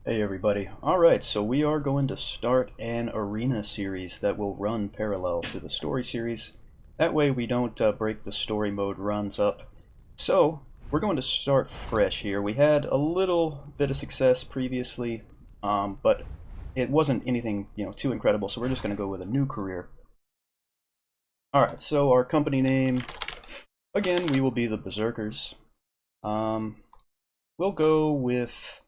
Hey everybody. Alright, so we are going to start an arena series that will run parallel to the story series. That way we don't break the story mode runs up. So, we're going to start fresh here. We had a little bit of success previously, but it wasn't anything, too incredible, so we're just going to go with a new career. Alright, so our company name, again, we will be the Berserkers. We'll go with...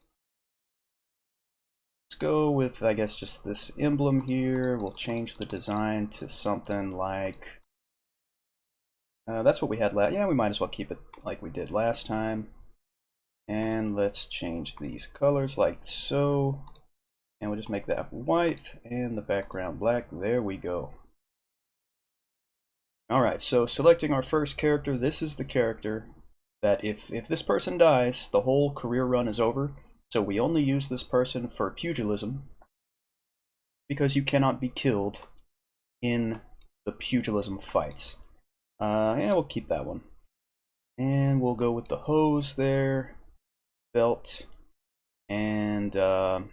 Let's go with, I guess, just this emblem here. We'll change the design to something like... that's what we had last... Yeah, we might as well keep it like we did last time. And let's change these colors like so. And we'll just make that white and the background black. There we go. Alright, so selecting our first character, this is the character that if this person dies, the whole career run is over. So we only use this person for pugilism, because you cannot be killed in the pugilism fights. Yeah, we'll keep that one. And we'll go with the hose there, belt, and does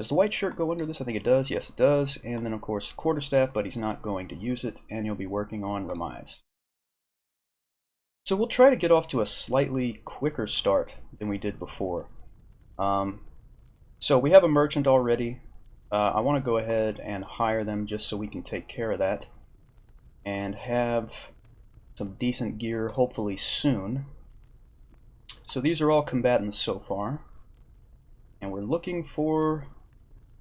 the white shirt go under this? I think it does. Yes, it does. And then, of course, quarterstaff, but he's not going to use it, and you'll be working on remise. So we'll try to get off to a slightly quicker start than we did before. So we have a merchant already. I want to go ahead and hire them just so we can take care of that and have some decent gear hopefully soon. So these are all combatants so far, and we're looking for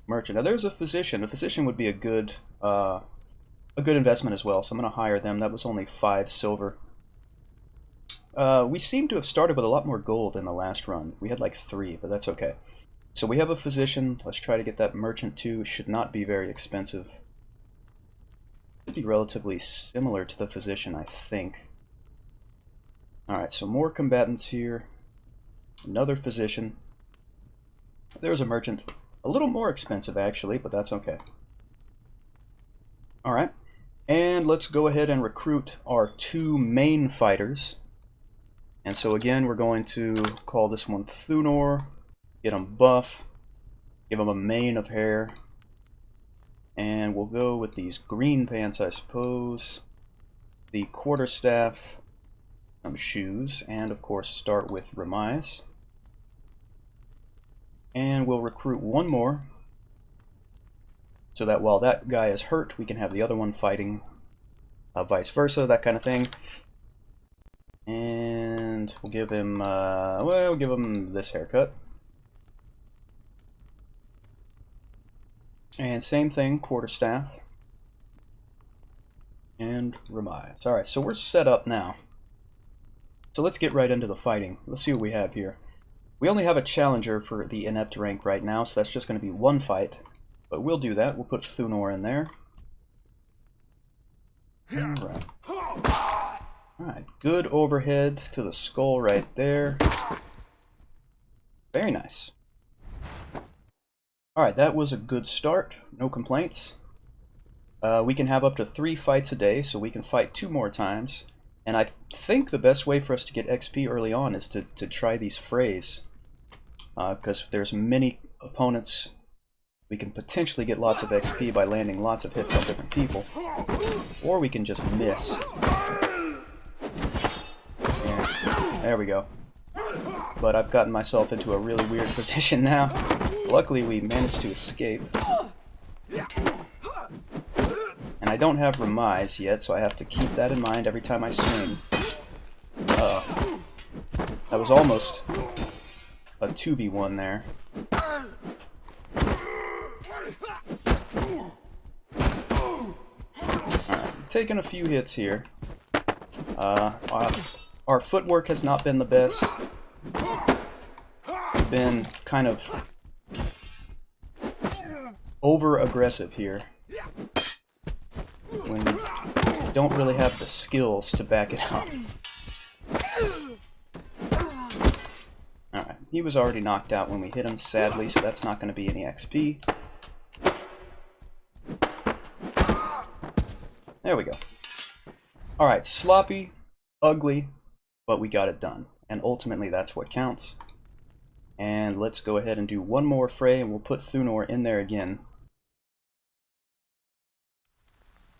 merchant. Now there's a physician. A physician would be a good investment as well, so I'm going to hire them. That was only 5 silver. We seem to have started with a lot more gold in the last run. We had like 3, but that's okay. So we have a physician. Let's try to get that merchant too. It should not be very expensive. Should be relatively similar to the physician, I think. Alright, so more combatants here. Another physician. There's a merchant. A little more expensive actually, but that's okay. Alright, and let's go ahead and recruit our 2 main fighters. And so again, we're going to call this one Thunor, get him buff, give him a mane of hair, and we'll go with these green pants, I suppose, the quarterstaff, some shoes, and of course start with remise. And we'll recruit one more, so that while that guy is hurt, we can have the other one fighting, vice versa, that kind of thing. And we'll give him, we'll give him this haircut. And same thing, quarterstaff. And remise. Alright, so we're set up now. So let's get right into the fighting. Let's see what we have here. We only have a challenger for the inept rank right now, so that's just going to be 1 fight. But we'll do that. We'll put Thunor in there. Alright. Alright, good overhead to the skull right there. Very nice. Alright, that was a good start. No complaints. We can have up to 3 fights a day, so we can fight 2 more times. And I think the best way for us to get XP early on is to try these frays. Because there's many opponents, we can potentially get lots of XP by landing lots of hits on different people. Or we can just miss. There we go. But I've gotten myself into a really weird position now. Luckily we managed to escape. And I don't have remise yet, so I have to keep that in mind every time I swing. That was almost a 2v1 there. Alright, taking a few hits here. Our footwork has not been the best. We've been kind of over-aggressive here, when we don't really have the skills to back it up. Alright, he was already knocked out when we hit him, sadly, so that's not going to be any XP. There we go. Alright, sloppy, ugly, but we got it done. And ultimately that's what counts. And let's go ahead and do one more fray, and we'll put Thunor in there again.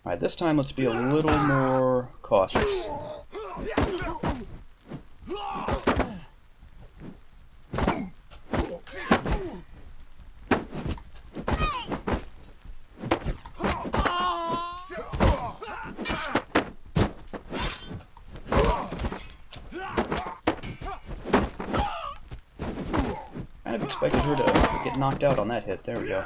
Alright, this time let's be a little more cautious. Kind of expected her to get knocked out on that hit. There we go.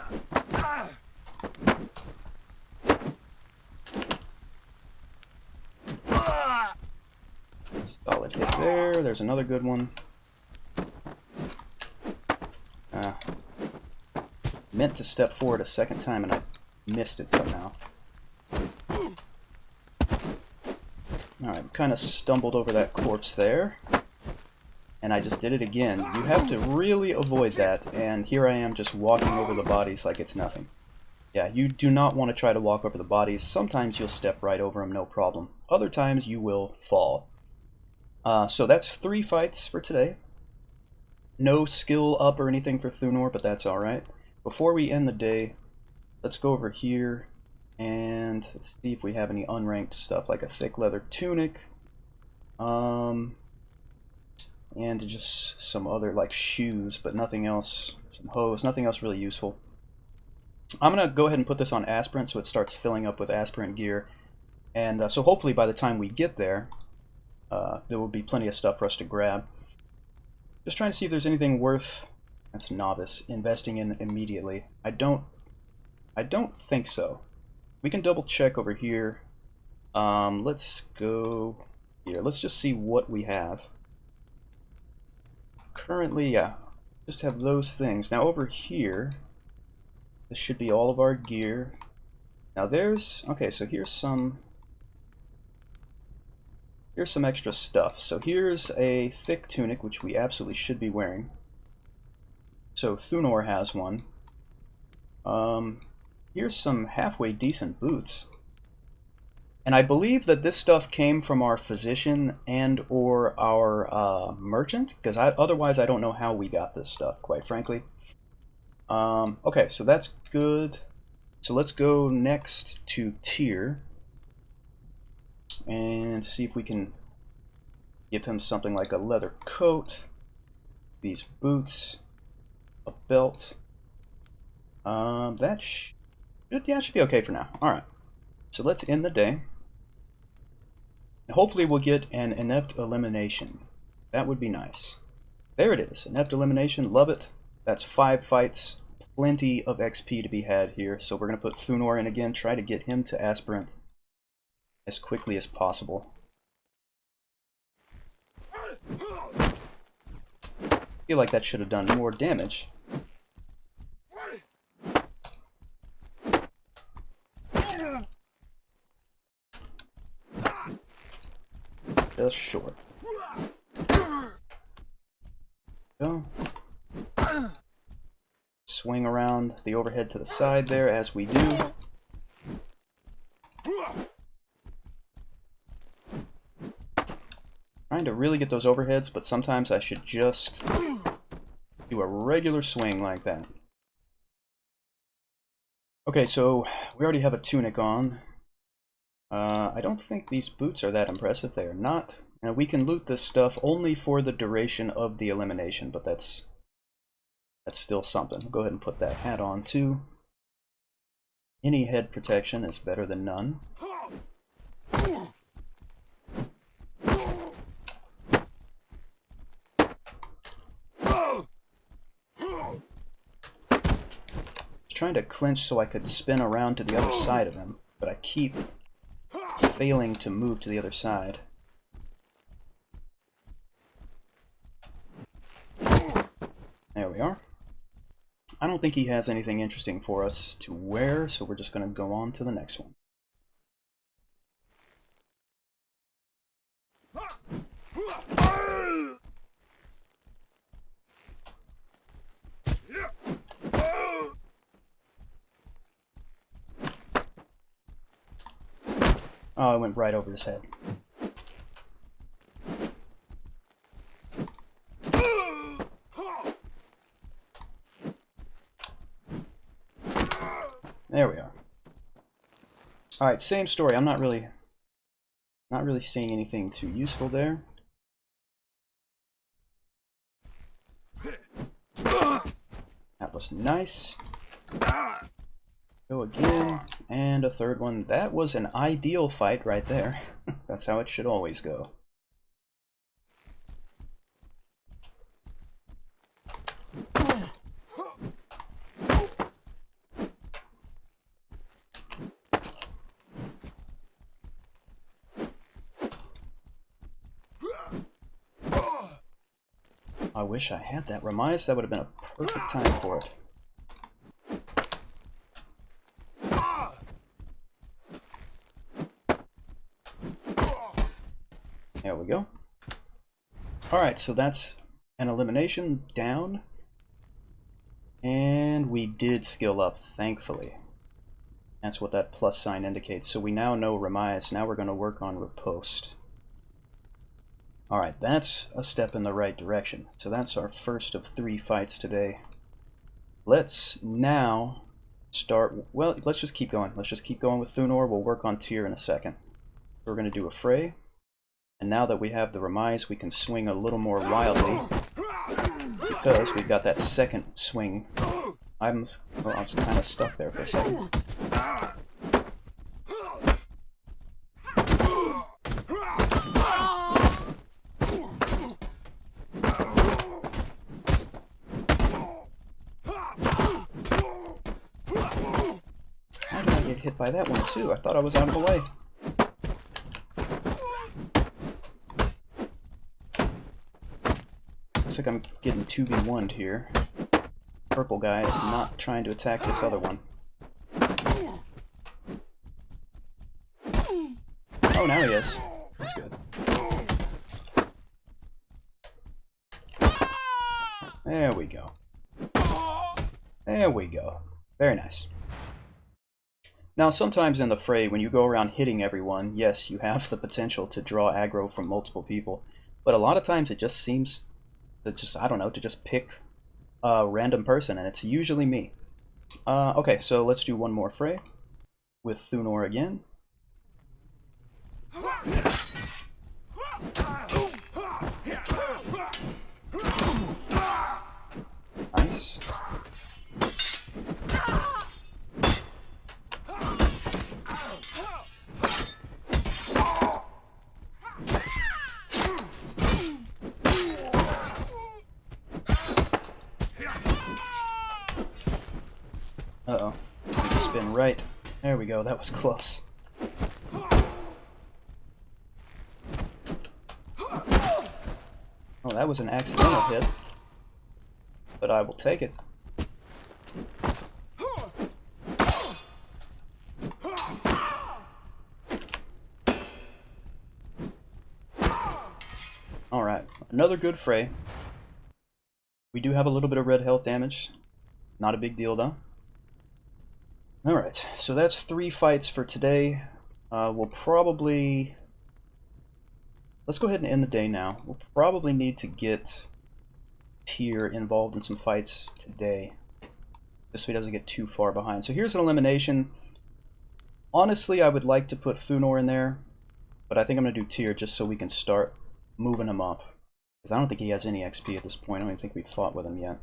Solid hit there. There's another good one. Meant to step forward a second time and I missed it somehow. Alright, kind of stumbled over that corpse there. And I just did it again. You have to really avoid that, and here I am just walking over the bodies like it's nothing. Yeah, you do not want to try to walk over the bodies. Sometimes you'll step right over them, no problem. Other times you will fall. So that's 3 fights for today. No skill up or anything for Thunor, but that's alright. Before we end the day, let's go over here and see if we have any unranked stuff, like a thick leather tunic. And just some other, like, shoes, but nothing else. Some hose, nothing else really useful. I'm going to go ahead and put this on aspirant so it starts filling up with aspirant gear. And so hopefully by the time we get there, there will be plenty of stuff for us to grab. Just trying to see if there's anything worth, that's novice, investing in immediately. I don't think so. We can double check over here. Let's go here. Let's just see what we have. Currently, yeah, just have those things. Now over here, this should be all of our gear. Now there's, okay, so here's some extra stuff. So here's a thick tunic, which we absolutely should be wearing. So Thunor has one. Here's some halfway decent boots. And I believe that this stuff came from our physician and or our merchant, because otherwise I don't know how we got this stuff, quite frankly. Okay, so that's good. So let's go next to Tyr and see if we can give him something like a leather coat, these boots, a belt. That should be okay for now. All right, so let's end the day. Hopefully we'll get an inept elimination. That would be nice. There it is, inept elimination, love it. That's 5 fights, plenty of XP to be had here. So we're going to put Thunor in again, try to get him to aspirant as quickly as possible. I feel like that should have done more damage. Just short. Go. Swing around the overhead to the side there as we do. Trying to really get those overheads, but sometimes I should just do a regular swing like that. Okay, so we already have a tunic on. I don't think these boots are that impressive. They are not. And we can loot this stuff only for the duration of the elimination, but that's still something. Go ahead and put that hat on too. Any head protection is better than none. Trying to clinch so I could spin around to the other side of him, but I keep failing to move to the other side. There we are. I don't think he has anything interesting for us to wear, so we're just going to go on to the next one. Oh, I went right over his head. There we are. Alright, same story. I'm not really seeing anything too useful there. That was nice. Go again, and a third one. That was an ideal fight right there. That's how it should always go. I wish I had that Remize. That would have been a perfect time for it. There we go. Alright, so that's an elimination down. And we did skill up, thankfully. That's what that plus sign indicates. So we now know Remize. Now we're going to work on Riposte. Alright, that's a step in the right direction. So that's our first of 3 fights today. Let's now start... Well, let's just keep going. Let's just keep going with Thunor. We'll work on Tyr in a second. We're going to do a Fray. And now that we have the Remize, we can swing a little more wildly. Because we've got that second swing. I was kind of stuck there for a second. How did I get hit by that one too? I thought I was out of the way. Looks like I'm getting 2v1'd here. Purple guy is not trying to attack this other one. Oh, now he is. That's good. There we go. There we go. Very nice. Now, sometimes in the fray, when you go around hitting everyone, yes, you have the potential to draw aggro from multiple people. But a lot of times it just seems to just, I don't know, to just pick a random person, and it's usually me. Okay, so let's do one more fray with Thunor again. Nice. Uh-oh. Spin right. There we go, that was close. Oh, that was an accidental hit. But I will take it. Alright, another good fray. We do have a little bit of red health damage. Not a big deal though. Alright, so that's 3 fights for today. We'll probably... Let's go ahead and end the day now. We'll probably need to get Tyr involved in some fights today, just so he doesn't get too far behind. So here's an elimination. Honestly, I would like to put Thunor in there, but I think I'm going to do Tyr just so we can start moving him up. Because I don't think he has any XP at this point. I don't even think we've fought with him yet.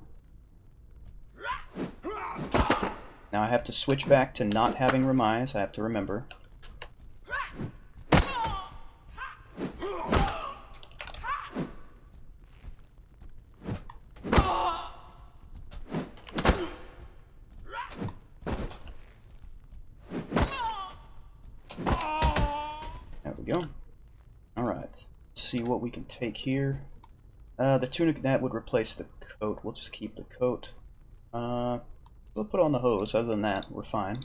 Now I have to switch back to not having Remize, I have to remember. There we go. Alright, let's see what we can take here. The tunic net would replace the coat. We'll just keep the coat. We'll put on the hose. Other than that, we're fine.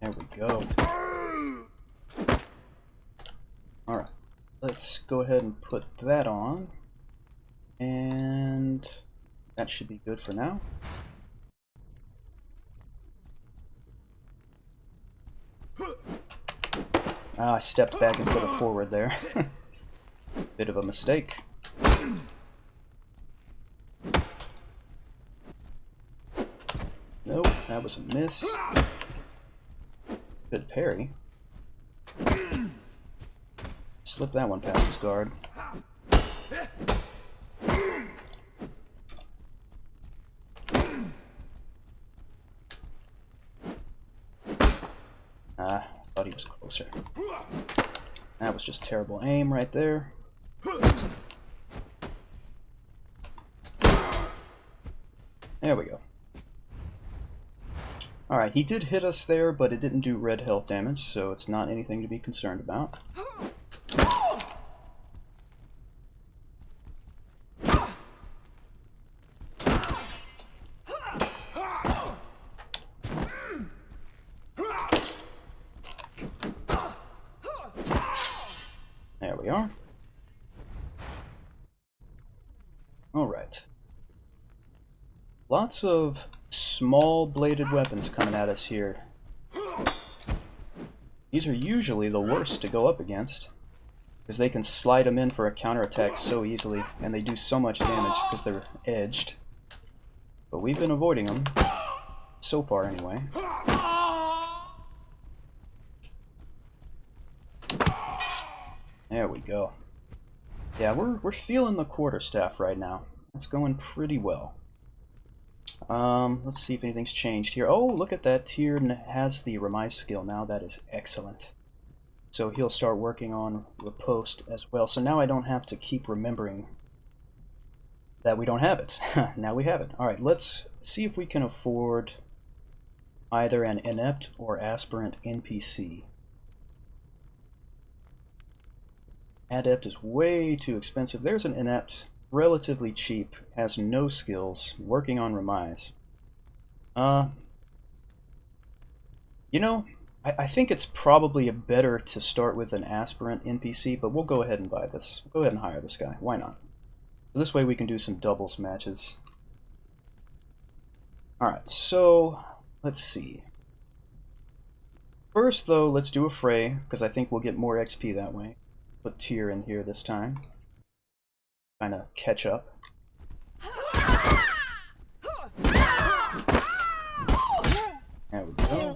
There we go. Alright, let's go ahead and put that on. And that should be good for now. Ah, I stepped back instead of forward there. Bit of a mistake. That was a miss. Good parry. Slip that one past his guard. Ah, thought he was closer. That was just terrible aim right there. There we go. Alright, he did hit us there, but it didn't do red health damage, so it's not anything to be concerned about. There we are. Alright. Lots of small bladed weapons coming at us here. These are usually the worst to go up against, because they can slide them in for a counterattack so easily, and they do so much damage because they're edged. But we've been avoiding them, so far anyway. There we go. Yeah, we're feeling the quarterstaff right now. It's going pretty well. Let's see if anything's changed here. Oh, look at that. Tyr has the Remise skill now. That is excellent. So he'll start working on Riposte as well. So now I don't have to keep remembering that we don't have it. Now we have it. Alright, let's see if we can afford either an inept or aspirant NPC. Adept is way too expensive. There's an inept, relatively cheap, has no skills, working on Remise. You know, I think it's probably better to start with an aspirant NPC, but we'll go ahead and buy this. Go ahead and hire this guy. Why not? So this way we can do some doubles matches. Alright, so let's see. First, though, let's do a fray, because I think we'll get more XP that way. Put Tyr in here this time. Kind of catch up. There we go.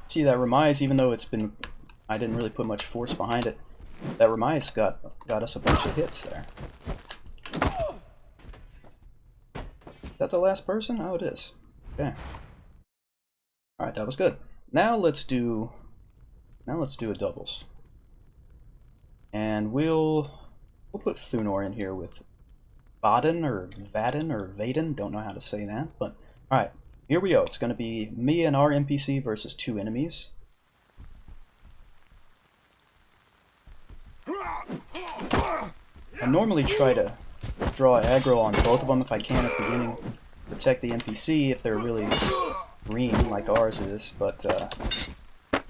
See that Remise, even though it's been, I didn't really put much force behind it. That Remise got us a bunch of hits there. Is that the last person? Oh, it is. Okay. Alright, that was good. Now let's do a doubles. And we'll put Thunor in here with Vaden or Vaden, don't know how to say that, but alright, here we go. It's gonna be me and our NPC versus two enemies. I normally try to draw aggro on both of them if I can at the beginning. Protect the NPC if they're really green like ours is, but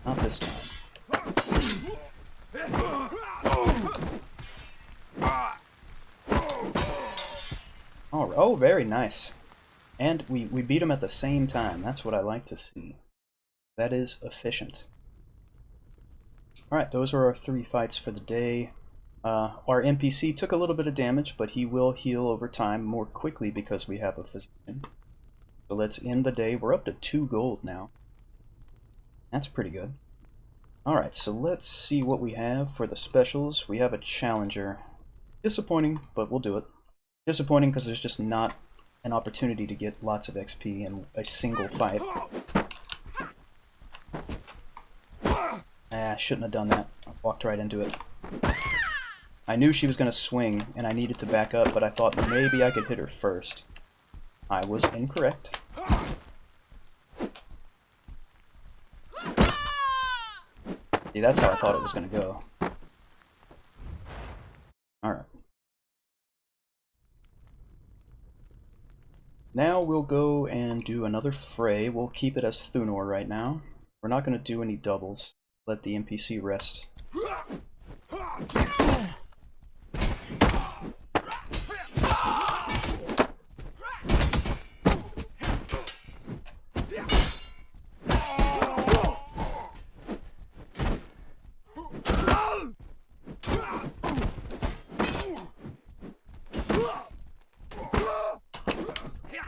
not this time. Oh, very nice. And we beat them at the same time. That's what I like to see. That is efficient. Alright, those are our 3 fights for the day. Our NPC took a little bit of damage, but he will heal over time more quickly because we have a physician. So let's end the day. We're up to 2 gold now. That's pretty good. Alright, so let's see what we have for the specials. We have a challenger. Disappointing, but we'll do it. Disappointing because there's just not an opportunity to get lots of XP in a single fight. Ah, shouldn't have done that. I walked right into it. I knew she was going to swing, and I needed to back up, but I thought maybe I could hit her first. I was incorrect. See, that's how I thought it was going to go. Alright. Now we'll go and do another fray. We'll keep it as Thunor right now. We're not going to do any doubles. Let the NPC rest.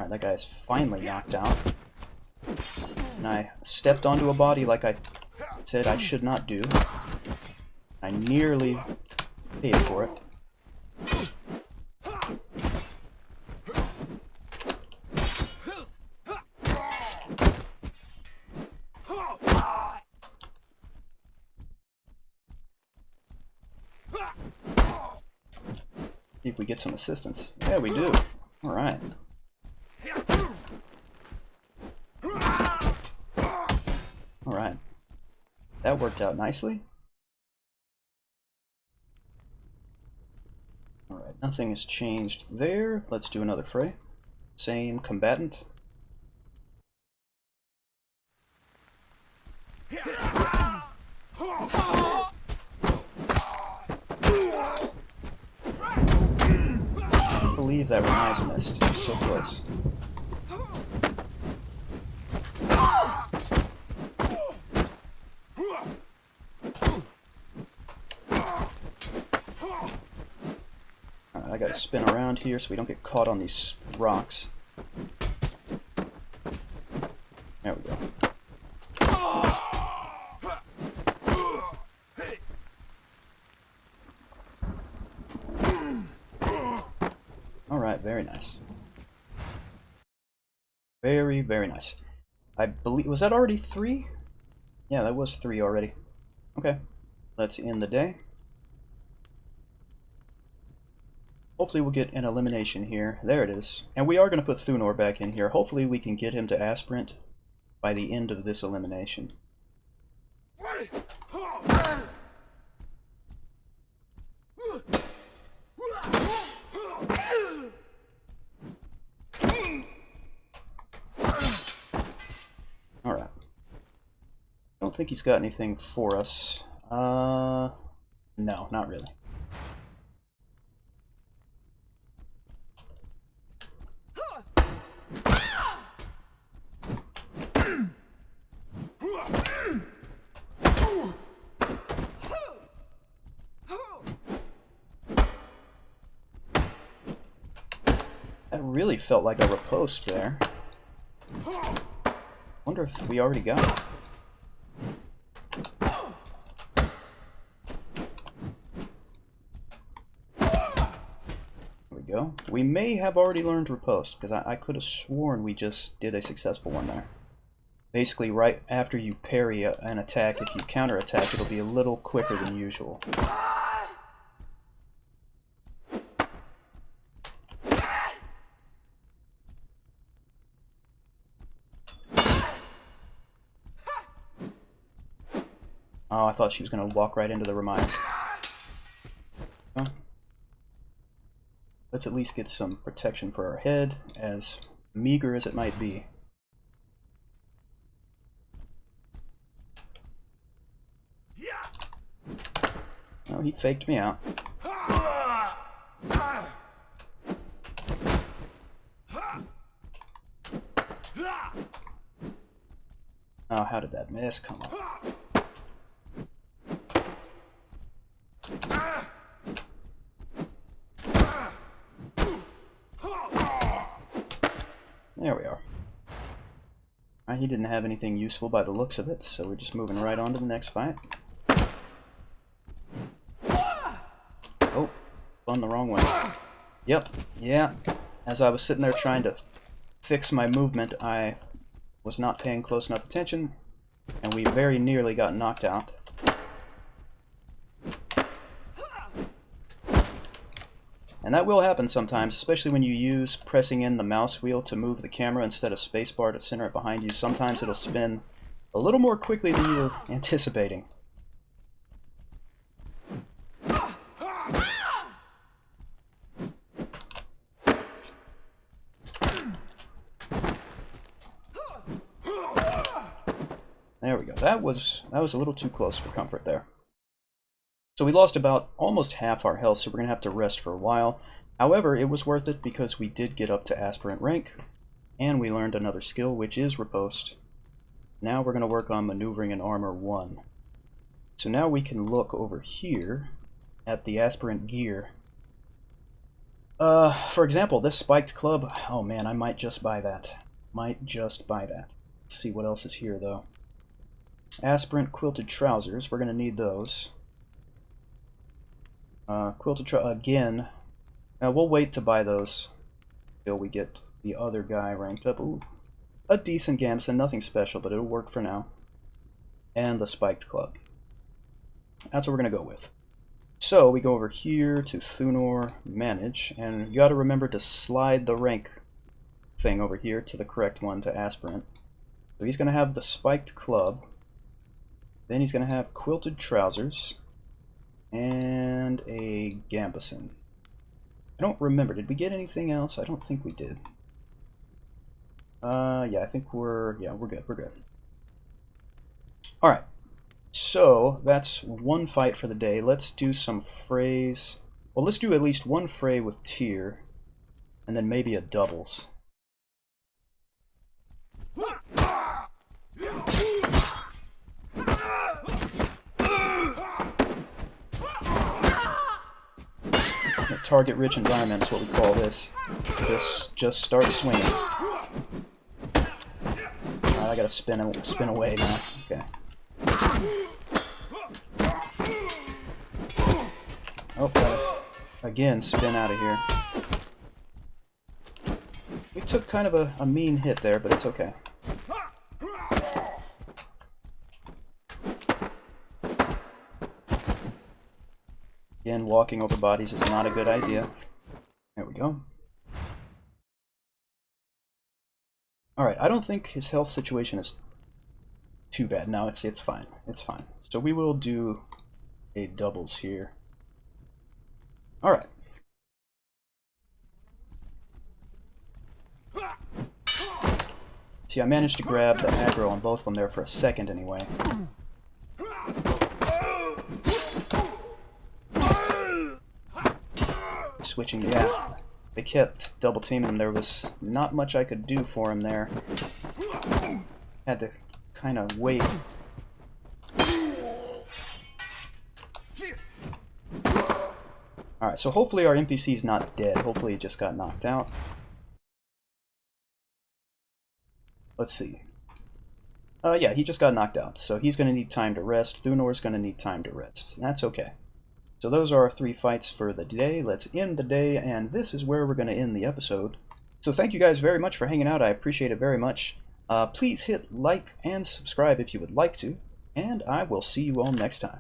Alright, that guy's finally knocked out. And I stepped onto a body like I said I should not do. I nearly paid for it. See if we get some assistance. Yeah, we do. Alright. Alright. That worked out nicely. Alright, nothing has changed there. Let's do another fray. Same combatant. I can't believe that Remiza missed. So close. I gotta spin around here so we don't get caught on these rocks. There we go. Alright, very nice. Very, very nice. I believe... was that already 3? Yeah, that was 3 already. Okay. Let's end the day. Hopefully we'll get an elimination here. There it is. And we are going to put Thunor back in here. Hopefully we can get him to aspirant by the end of this elimination. Alright. Don't think he's got anything for us. No, not really. That really felt like a riposte there. Wonder if we already got it. There we go. We may have already learned riposte, because I could have sworn we just did a successful one there. Basically, right after you parry an attack, if you counterattack, it'll be a little quicker than usual. Oh, I thought she was going to walk right into the Remiza. Well, let's at least get some protection for our head, as meager as it might be. Oh, he faked me out. Oh, how did that miss? Come on. There we are. He didn't have anything useful by the looks of it, so we're just moving right on to the next fight. Oh, gone the wrong way. Yep, yeah. As I was sitting there trying to fix my movement, I was not paying close enough attention, and we very nearly got knocked out. And that will happen sometimes, especially when you use pressing in the mouse wheel to move the camera instead of spacebar to center it behind you. Sometimes it'll spin a little more quickly than you were anticipating. There we go. That was a little too close for comfort there. So we lost about almost half our health, so we're going to have to rest for a while. However, it was worth it because we did get up to aspirant rank, and we learned another skill, which is riposte. Now we're going to work on maneuvering in armor 1. So now we can look over here at the aspirant gear. For example, this spiked club. Oh man, I might just buy that. Might just buy that. Let's see what else is here, though. Aspirant quilted trousers. We're going to need those. Quilted trousers. Again. We'll wait to buy those till we get the other guy ranked up. Ooh. A decent gambeson. Nothing special, but it'll work for now. And the spiked club. That's what we're going to go with. So we go over here to Thunor Manage, and you got to remember to slide the rank thing over here to the correct one, to Aspirant. So he's going to have the spiked club, then he's going to have quilted trousers, and a gambeson. I don't remember, did we get anything else? I don't think we did. Yeah, I think we're good, we're good. Alright. So, that's one fight for the day. Let's do some frays. Well, let's do at least one fray with Tyr, and then maybe a doubles. A target-rich environment is what we call this. Just start swinging. I gotta spin away now. Okay. Oh, again, spin out of here. We took kind of a mean hit there, but it's okay. Again, walking over bodies is not a good idea. There we go. Alright, I don't think his health situation is too bad. No, it's fine. It's fine. So we will do a doubles here. Alright. See, I managed to grab the aggro on both of them there for a second anyway. Switching, yeah. They kept double teaming him. There was not much I could do for him there. Had to kind of wait. Alright, so hopefully our NPC's not dead. Hopefully he just got knocked out. Let's see. Yeah, he just got knocked out. So he's going to need time to rest. Thunor's going to need time to rest. That's okay. So those are our 3 fights for the day. Let's end the day, and this is where we're going to end the episode. So thank you guys very much for hanging out. I appreciate it very much. Please hit like and subscribe if you would like to, and I will see you all next time.